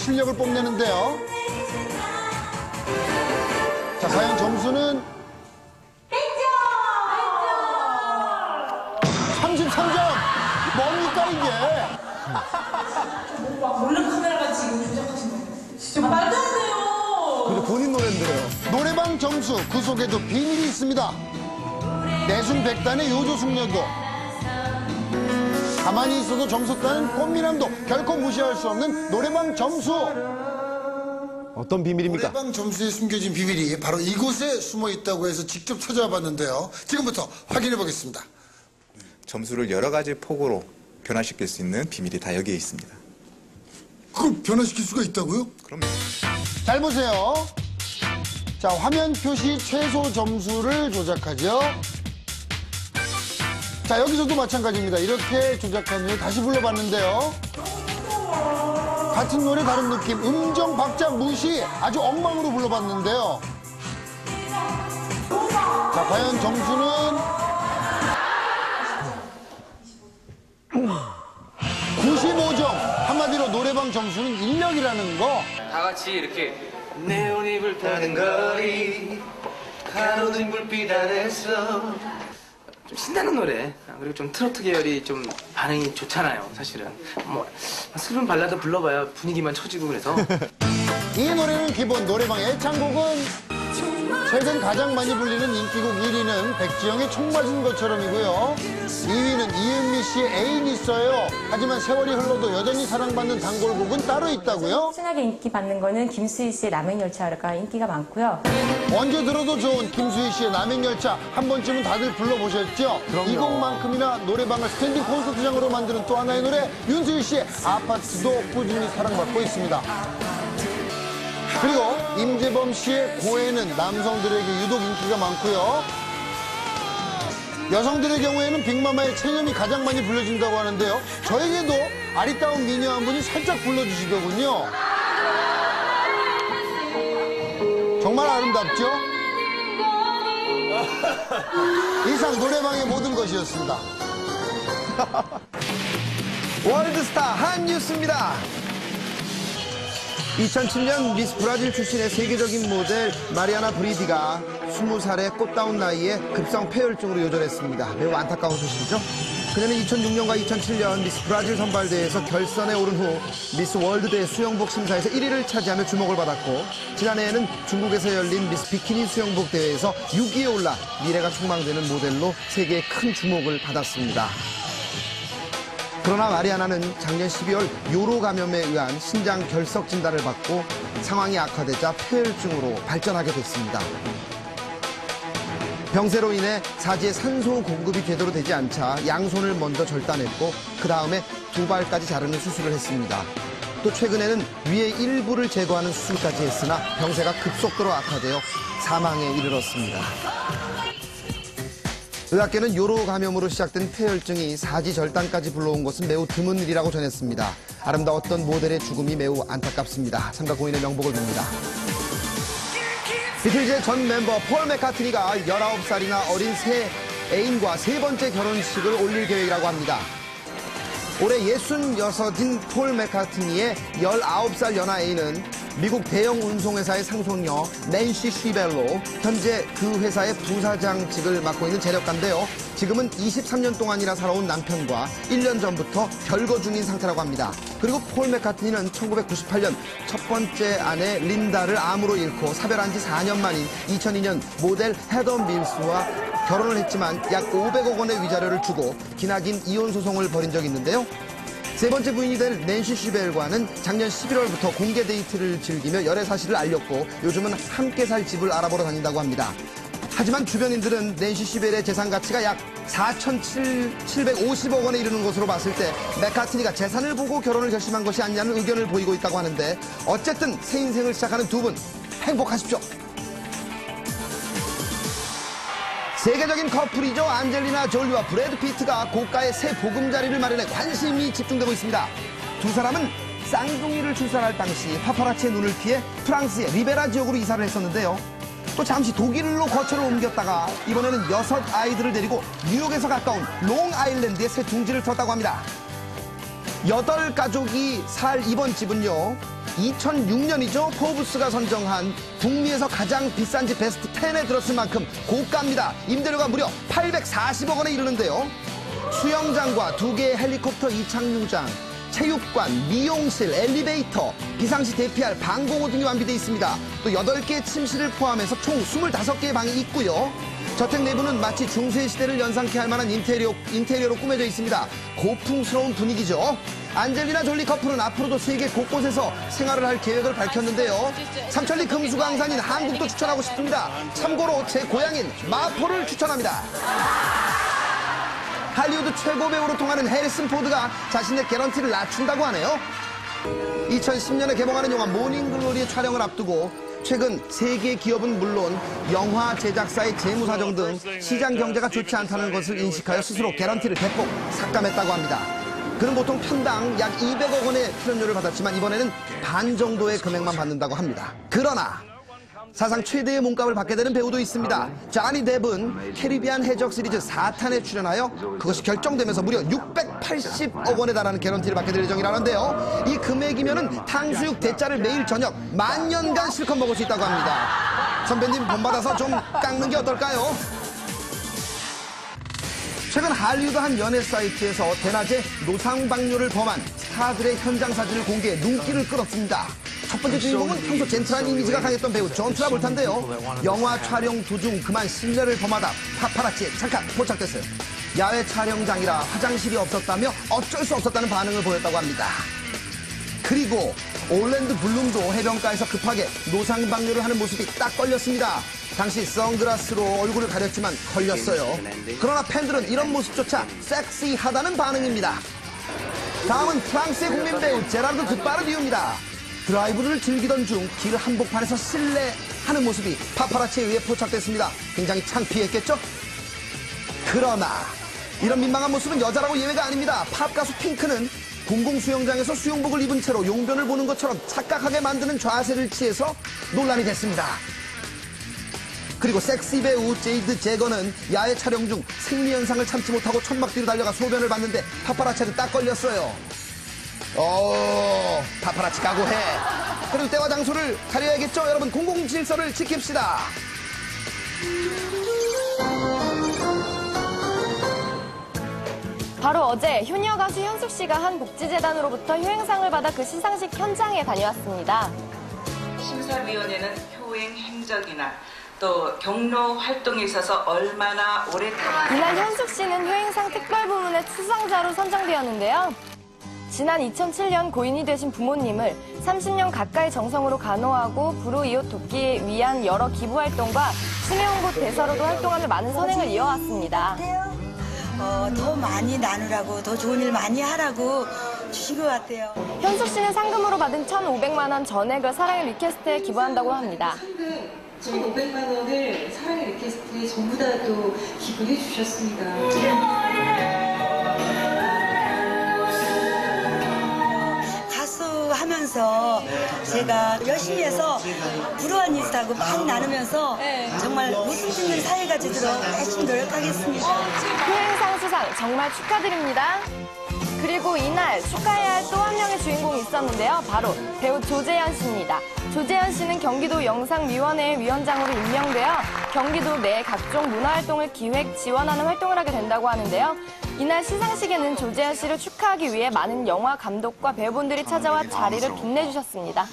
실력을 뽐내는데요. 자, 과연 점수는 33점! 뭡니까, 이게? 몰래 카메라가 지금 조작하신 거예요. 진짜 말도 안 돼요. 근데 본인 노래인데요. 노래방 점수, 그 속에도 비밀이 있습니다. 내순백단의 요조숙녀도, 가만히 있어도 점수 따는 꽃미남도 결코 무시할 수 없는 노래방 점수. 어떤 비밀입니까? 노래방 점수에 숨겨진 비밀이 바로 이곳에 숨어 있다고 해서 직접 찾아와 봤는데요. 지금부터 확인해 보겠습니다. 점수를 여러 가지 폭으로 변화시킬 수 있는 비밀이 다 여기에 있습니다. 그걸 변화시킬 수가 있다고요? 그럼요. 잘 보세요. 자, 화면 표시 최소 점수를 조작하죠. 자, 여기서도 마찬가지입니다. 이렇게 조작한 후에 다시 불러봤는데요. 같은 노래 다른 느낌, 음정 박자 무시, 아주 엉망으로 불러봤는데요. 자, 과연 점수는 95점. 한마디로 노래방 점수는 인력이라는 거. 다 같이 이렇게 네온 이불 타는 거리 가로등 불빛 아래서 좀 신나는 노래 그리고 좀 트로트 계열이 좀 반응이 좋잖아요. 사실은 뭐 슬픈 발라드 불러봐야 분위기만 처지고 그래서 이 노래는 기본, 노래방 애창곡은 최근 가장 많이 불리는 인기곡 1위는 백지영의 총 맞은 것처럼이고요. 2위는 이은미 씨의 애인 있어요. 하지만 세월이 흘러도 여전히 사랑받는 단골곡은 따로 있다고요? 순하게 인기 받는 거는 김수희 씨의 남행열차가 인기가 많고요. 언제 들어도 좋은 김수희 씨의 남행열차 한 번쯤은 다들 불러보셨죠? 이 곡만큼이나 노래방을 스탠딩 콘서트장으로 만드는 또 하나의 노래, 윤수희 씨의 아파트도 꾸준히 사랑받고 있습니다. 그리고 임재범 씨의 고해는 남성들에게 유독 인기가 많고요. 여성들의 경우에는 빅마마의 체념이 가장 많이 불려진다고 하는데요. 저에게도 아리따운 미녀 한 분이 살짝 불러주시더군요. 정말 아름답죠? 이상 노래방의 모든 것이었습니다. 월드스타 한뉴스입니다. 2007년 미스 브라질 출신의 세계적인 모델 마리아나 브리디가 20살의 꽃다운 나이에 급성 폐혈증으로 요절했습니다. 매우 안타까운 소식이죠. 그녀는 2006년과 2007년 미스 브라질 선발대회에서 결선에 오른 후 미스 월드대회 수영복 심사에서 1위를 차지하며 주목을 받았고, 지난해에는 중국에서 열린 미스 비키니 수영복 대회에서 6위에 올라 미래가 촉망되는 모델로 세계의 큰 주목을 받았습니다. 그러나 마리아나는 작년 12월 요로 감염에 의한 신장 결석 진단을 받고 상황이 악화되자 폐혈증으로 발전하게 됐습니다. 병세로 인해 사지에 산소 공급이 제대로 되지 않자 양손을 먼저 절단했고 그 다음에 두 발까지 자르는 수술을 했습니다. 또 최근에는 위의 일부를 제거하는 수술까지 했으나 병세가 급속도로 악화되어 사망에 이르렀습니다. 의학계는 요로 감염으로 시작된 폐혈증이 사지 절단까지 불러온 것은 매우 드문 일이라고 전했습니다. 아름다웠던 모델의 죽음이 매우 안타깝습니다. 삼가 고인의 명복을 빕니다. 비틀즈의 전 멤버 폴 맥카트니가 19살이나 어린 새 애인과 세 번째 결혼식을 올릴 계획이라고 합니다. 올해 66인 폴 맥카트니의 19살 연하 애인은 미국 대형 운송회사의 상속녀 낸시 쉬벨로, 현재 그 회사의 부사장직을 맡고 있는 재력가인데요. 지금은 23년 동안이나 살아온 남편과 1년 전부터 별거 중인 상태라고 합니다. 그리고 폴 맥카트니는 1998년 첫 번째 아내 린다를 암으로 잃고 사별한 지 4년 만인 2002년 모델 헤더 밀스와 결혼을 했지만 약 500억 원의 위자료를 주고 기나긴 이혼 소송을 벌인 적이 있는데요. 세 번째 부인이 될 낸시 쉬벨과는 작년 11월부터 공개 데이트를 즐기며 열애 사실을 알렸고 요즘은 함께 살 집을 알아보러 다닌다고 합니다. 하지만 주변인들은 낸시 쉬벨의 재산 가치가 약 4,750억 원에 이르는 것으로 봤을 때 맥카트니가 재산을 보고 결혼을 결심한 것이 아니냐는 의견을 보이고 있다고 하는데, 어쨌든 새 인생을 시작하는 두 분 행복하십시오. 세계적인 커플이죠. 안젤리나 졸리와 브래드 피트가 고가의 새 보금자리를 마련해 관심이 집중되고 있습니다. 두 사람은 쌍둥이를 출산할 당시 파파라치의 눈을 피해 프랑스의 리베라 지역으로 이사를 했었는데요. 또 잠시 독일로 거처를 옮겼다가 이번에는 6아이들을 데리고 뉴욕에서 가까운 롱아일랜드에 새 둥지를 텄다고 합니다. 8가족이 살 이번 집은요, 2006년이죠. 포브스가 선정한 북미에서 가장 비싼 집 베스트 10에 들었을 만큼 고가입니다. 임대료가 무려 840억 원에 이르는데요. 수영장과 2개의 헬리콥터 이착륙장, 체육관, 미용실, 엘리베이터, 비상시 대피할 방공호 등이 완비되어 있습니다. 또 8개의 침실을 포함해서 총 25개의 방이 있고요. 저택 내부는 마치 중세시대를 연상케 할 만한 인테리어로 꾸며져 있습니다. 고풍스러운 분위기죠. 안젤리나 졸리 커플은 앞으로도 세계 곳곳에서 생활을 할 계획을 밝혔는데요. 삼천리 금수강산인 한국도 추천하고 싶습니다. 참고로 제 고향인 마포를 추천합니다. 할리우드 최고 배우로 통하는 해리슨 포드가 자신의 개런티를 낮춘다고 하네요. 2010년에 개봉하는 영화 모닝글로리의 촬영을 앞두고 최근 세계 기업은 물론 영화 제작사의 재무 사정 등 시장 경제가 좋지 않다는 것을 인식하여 스스로 개런티를 대폭 삭감했다고 합니다. 그는 보통 편당 약 200억 원의 출연료를 받았지만 이번에는 반 정도의 금액만 받는다고 합니다. 그러나 사상 최대의 몸값을 받게 되는 배우도 있습니다. 쟈니 뎁은 캐리비안 해적 시리즈 4탄에 출연하여 그것이 결정되면서 무려 680억 원에 달하는 개런티를 받게 될 예정이라는데요. 이 금액이면은 탕수육 대짜를 매일 저녁 10,000년간 실컷 먹을 수 있다고 합니다. 선배님 본받아서 좀 깎는 게 어떨까요? 최근 할리우드 한 연애 사이트에서 대낮에 노상방뇨를 범한 스타들의 현장 사진을 공개해 눈길을 끌었습니다. 첫 번째 주인공은 평소 젠틀한 이미지가 강했던 배우 존 트라볼타인데요. 영화 촬영 도중 그만 실례를 범하다 파파라치에 잠깐 포착됐어요. 야외 촬영장이라 화장실이 없었다며 어쩔 수 없었다는 반응을 보였다고 합니다. 그리고 올랜드 블룸도 해변가에서 급하게 노상방뇨를 하는 모습이 딱 걸렸습니다. 당시 선글라스로 얼굴을 가렸지만 걸렸어요. 그러나 팬들은 이런 모습조차 섹시하다는 반응입니다. 다음은 프랑스의 국민 배우 제라르드 드파르디우입니다. 드라이브를 즐기던 중 길 한복판에서 실례하는 모습이 파파라치에 의해 포착됐습니다. 굉장히 창피했겠죠? 그러나 이런 민망한 모습은 여자라고 예외가 아닙니다. 팝 가수 핑크는 공공수영장에서 수영복을 입은 채로 용변을 보는 것처럼 착각하게 만드는 자세를 취해서 논란이 됐습니다. 그리고 섹시 배우 제이드 제거는 야외 촬영 중 생리현상을 참지 못하고 천막 뒤로 달려가 소변을 봤는데 파파라치한테 딱 걸렸어요. 파파라치 각오해. 그리고 때와 장소를 가려야겠죠? 여러분, 공공질서를 지킵시다. 바로 어제 효녀 가수 현숙 씨가 한 복지재단으로부터 효행상을 받아 그 시상식 현장에 다녀왔습니다. 심사위원회는 효행 행적이나 또 경로 활동에 있어서 얼마나 오랫동안 이날 현숙 씨는 효행상 특별부문의 수상자로 선정되었는데요. 지난 2007년 고인이 되신 부모님을 30년 가까이 정성으로 간호하고 불우이웃 돕기 위한 여러 기부활동과 치매홍보 대사로도 활동하며 많은 선행을 이어왔습니다. 더 많이 나누라고, 더 좋은 일 많이 하라고 주신 것 같아요. 현숙 씨는 상금으로 받은 1,500만 원 전액을 사랑의 리퀘스트에 기부한다고 합니다. 1,500만 원을 사랑의 리퀘스트에 전부 다 또 기부해 주셨습니다. 하면서 제가 열심히 해서 불우한 일하고 많이 나누면서 정말 웃음 짓는 사회가 되도록 열심히 노력하겠습니다. 효행상 수상 정말 축하드립니다. 그리고 이날 축하해야 할 또 한 명의 주인공이 있었는데요. 바로 배우 조재현 씨입니다. 조재현 씨는 경기도 영상위원회 위원장으로 임명되어 경기도 내 각종 문화활동을 기획, 지원하는 활동을 하게 된다고 하는데요. 이날 시상식에는 조재현 씨를 축하하기 위해 많은 영화 감독과 배우분들이 찾아와 자리를 빛내주셨습니다.